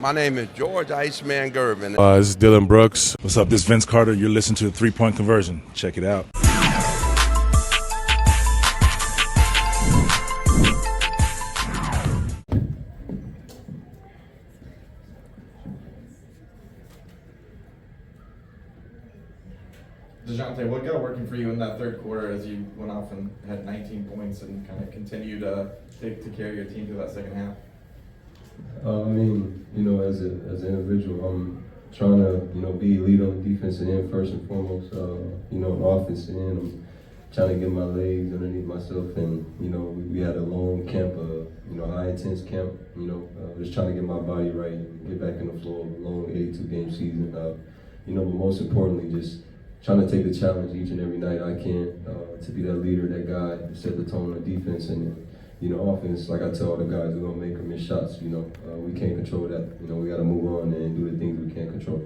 My name is George Iceman Gervin. This is Dylan Brooks. What's up? This is Vince Carter. You're listening to the 3-Point Conversion. Check it out. Dejounte, what got working for you in that third quarter as you went off and had 19 points and kind of continued to carry your team through that second half? As an individual, I'm trying to, be elite on the defensive end first and foremost. On the offensive end, I'm trying to get my legs underneath myself, and we had a long camp, high intense camp. Just trying to get my body right and get back in the flow of a long 82 game season. But most importantly, just trying to take the challenge each and every night I can to be that leader, that guy, to set the tone on defense and. Offense, like I tell all the guys, we're gonna make or miss shots. We can't control that. We got to move on and do the things we can't control.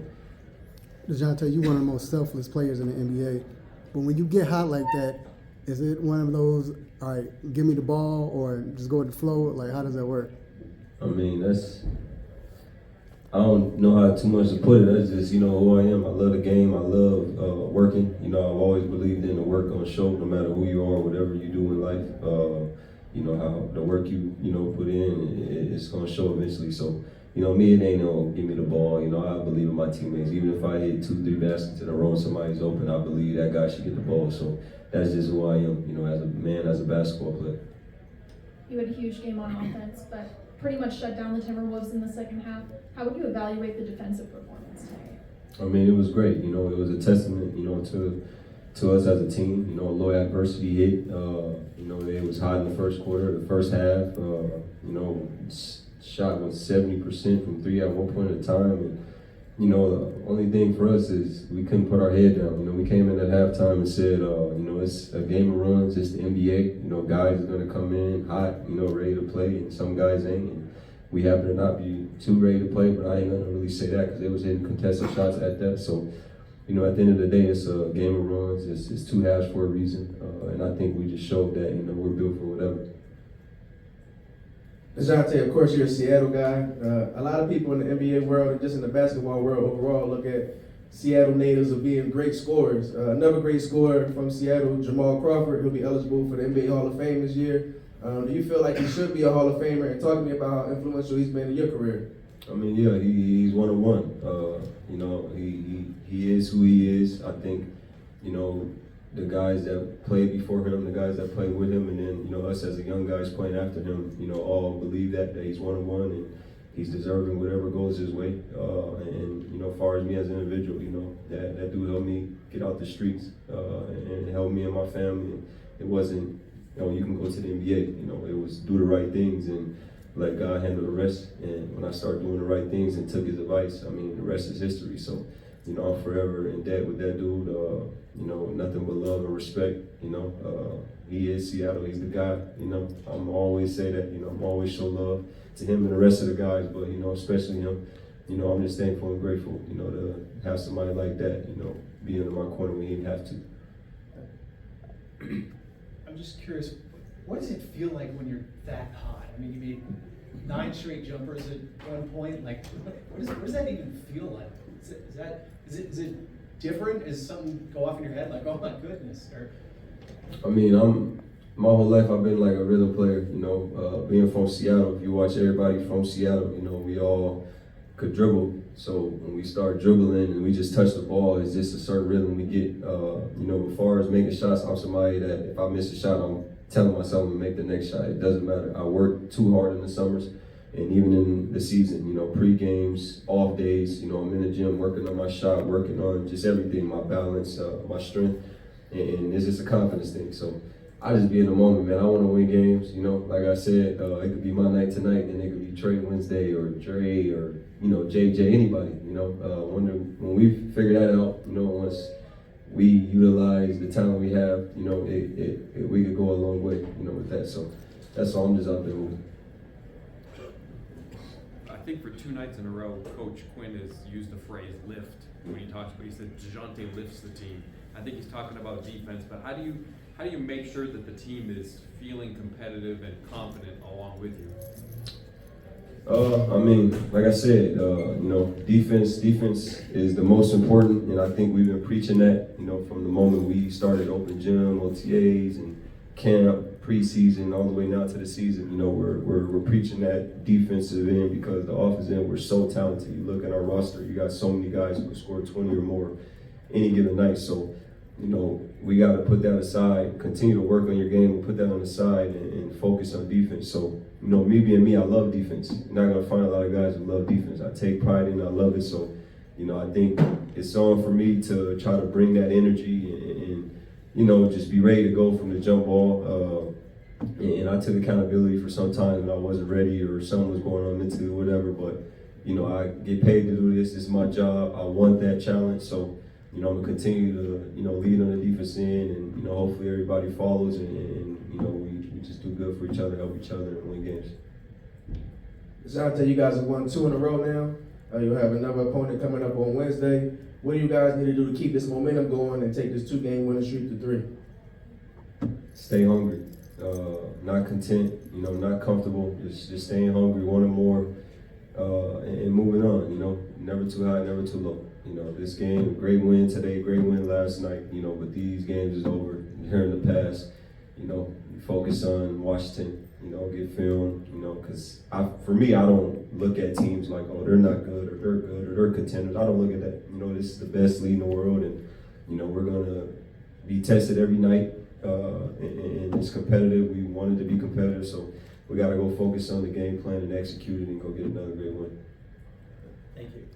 Dejounte, you're one of the most selfless players in the NBA. But when you get hot like that, is it one of those, all right, give me the ball or just go with the flow? Like, how does that work? I don't know how too much to put it. That's just, who I am. I love the game. I love working. I've always believed in the work gonna show no matter who you are, whatever you do in life. How the work you put in, it's gonna show eventually. So, me, it ain't no give me the ball. I believe in my teammates. Even if I hit 2-3 baskets in a row and somebody's open, I believe that guy should get the ball. So that's just who I am, as a man, as a basketball player. You had a huge game on offense, but pretty much shut down the Timberwolves in the second half. How would you evaluate the defensive performance tonight? It was great. It was a testament, to us as a team. Low adversity hit. It was hot in the first quarter, the first half. Shot was 70% from three at one point in time. And, the only thing for us is we couldn't put our head down. We came in at halftime and said, it's a game of runs, it's the NBA. Guys are going to come in hot, ready to play, and some guys ain't. And we happen to not be too ready to play, but I ain't going to really say that because they was hitting contested shots at that. So, at the end of the day, it's a game of runs. It's two halves for a reason, and I think we just showed that we're built for whatever. Dejounte, of course, you're a Seattle guy. A lot of people in the NBA world and just in the basketball world overall look at Seattle natives as being great scorers. Another great scorer from Seattle, Jamal Crawford, he'll be eligible for the NBA Hall of Fame this year. Do you feel like he should be a Hall of Famer? And talk to me about how influential he's been in your career. He's one of one. He is who he is. I think, the guys that played before him, the guys that played with him, and then, us as the young guys playing after him, all believe that he's one of one and he's deserving whatever goes his way. As far as me as an individual, that dude helped me get out the streets and helped me and my family. It wasn't, you can go to the NBA, it was do the right things and let God handle the rest. And when I started doing the right things and took his advice, the rest is history. So, I'm forever in debt with that dude. Nothing but love and respect. He is Seattle. He's the guy. I'm always say that. I'm always show love to him and the rest of the guys. But especially him. I'm just thankful and grateful. To have somebody like that. Be under my corner when he didn't have to. I'm just curious, what does it feel like when you're that hot? You made 9 straight jumpers at one point. Like, what does that even feel like? Is it different? Is something go off in your head like, oh my goodness? Or my whole life I've been like a rhythm player. Being from Seattle, if you watch everybody from Seattle, we all could dribble. So when we start dribbling and we just touch the ball, it's just a certain rhythm we get. As far as making shots, I'm somebody that if I miss a shot, I'm telling myself I'm gonna make the next shot. It doesn't matter. I work too hard in the summers and even in the season, pre-games, off days, I'm in the gym working on my shot, working on just everything, my balance, my strength, and it's just a confidence thing. So I just be in the moment, man. I want to win games, like I said, it could be my night tonight, then it could be Trey Wednesday or Dre or, JJ, anybody, when we figure that out, once we utilize the talent we have, we could go a long way, with that. So that's all. I'm just out there moving. I think for 2 nights in a row, Coach Quinn has used the phrase lift when he talks about. He said Dejounte lifts the team. I think he's talking about defense, but how do you make sure that the team is feeling competitive and confident along with you? I mean, like I said, you know, defense is the most important, and I think we've been preaching that, you know, from the moment we started open gym, OTAs, and camp, preseason, all the way now to the season. You know, we're preaching that defensive end because the offensive end, we're so talented. You look at our roster, you got so many guys who can score 20 or more any given night. So, you know, we got to put that aside, continue to work on your game, put that on the side, and focus on defense. So, you know, me being me, I love defense. You're not going to find a lot of guys who love defense. I take pride in it, I love it. So, you know, I think it's on for me to try to bring that energy and you know, just be ready to go from the jump ball. And I took accountability for some times when I wasn't ready or something was going on mentally or whatever. But, you know, I get paid to do this. This is my job. I want that challenge. So, you know, I'm going to continue to, you know, lead on the defense end. And, you know, hopefully everybody follows and you know, we just do good for each other, help each other, and win games. Dejounte, you guys have won 2 in a row now. You'll have another opponent coming up on Wednesday. What do you guys need to do to keep this momentum going and take this 2-game winning streak to 3? Stay hungry. Not content, you know, not comfortable, just staying hungry, wanting more, and moving on, you know, never too high, never too low. You know, this game, great win today, great win last night, you know, but these games is over here in the past. You know, focus on Washington, you know, get film, you know, because for me, I don't look at teams like, oh, they're not good or they're good or they're contenders. I don't look at that. You know, this is the best league in the world, and, you know, we're going to be tested every night. And it's competitive. We wanted to be competitive, so we got to go focus on the game plan and execute it and go get another great win. Thank you.